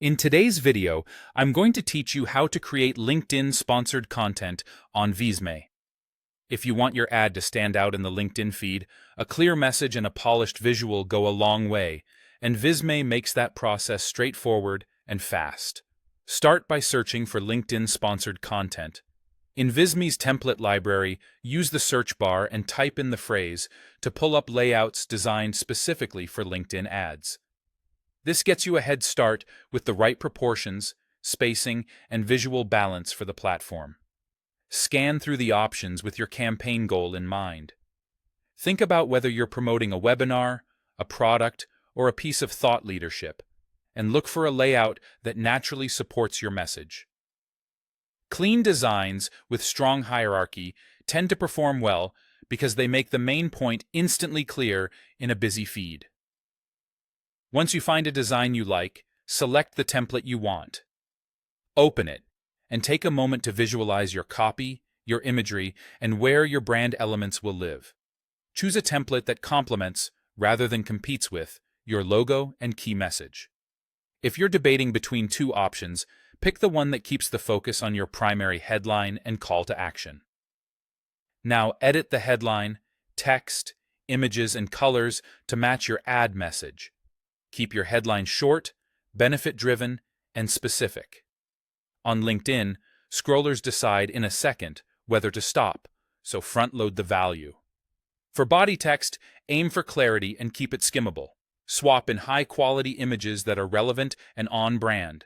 In today's video, I'm going to teach you how to create LinkedIn-sponsored content on Visme. If you want your ad to stand out in the LinkedIn feed, a clear message and a polished visual go a long way, and Visme makes that process straightforward and fast. Start by searching for LinkedIn-sponsored content. In Visme's template library, use the search bar and type in the phrase to pull up layouts designed specifically for LinkedIn ads. This gets you a head start with the right proportions, spacing, and visual balance for the platform. Scan through the options with your campaign goal in mind. Think about whether you're promoting a webinar, a product, or a piece of thought leadership, and look for a layout that naturally supports your message. Clean designs with strong hierarchy tend to perform well because they make the main point instantly clear in a busy feed. Once you find a design you like, select the template you want. Open it, and take a moment to visualize your copy, your imagery, and where your brand elements will live. Choose a template that complements, rather than competes with, your logo and key message. If you're debating between two options, pick the one that keeps the focus on your primary headline and call to action. Now edit the headline, text, images, and colors to match your ad message. Keep your headline short, benefit-driven, and specific. On LinkedIn, scrollers decide in a second whether to stop, so front-load the value. For body text, aim for clarity and keep it skimmable. Swap in high-quality images that are relevant and on-brand.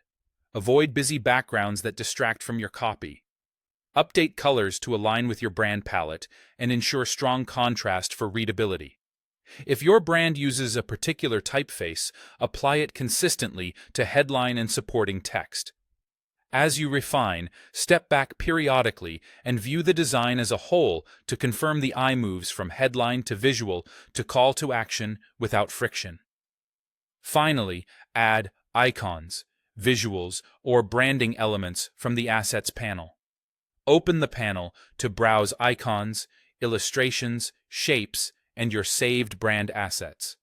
Avoid busy backgrounds that distract from your copy. Update colors to align with your brand palette and ensure strong contrast for readability. If your brand uses a particular typeface, apply it consistently to headline and supporting text. As you refine, step back periodically and view the design as a whole to confirm the eye moves from headline to visual to call to action without friction. Finally, add icons, visuals, or branding elements from the Assets panel. Open the panel to browse icons, illustrations, shapes, and your saved brand assets.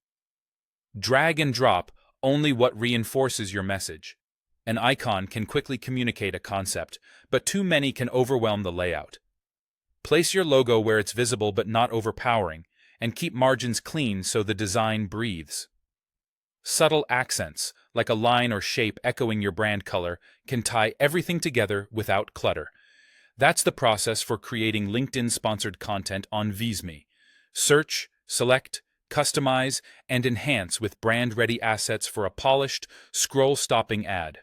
Drag and drop only what reinforces your message. An icon can quickly communicate a concept, but too many can overwhelm the layout. Place your logo where it's visible but not overpowering, and keep margins clean so the design breathes. Subtle accents, like a line or shape echoing your brand color, can tie everything together without clutter. That's the process for creating LinkedIn-sponsored content on Visme. Search, select, customize, and enhance with brand-ready assets for a polished, scroll-stopping ad.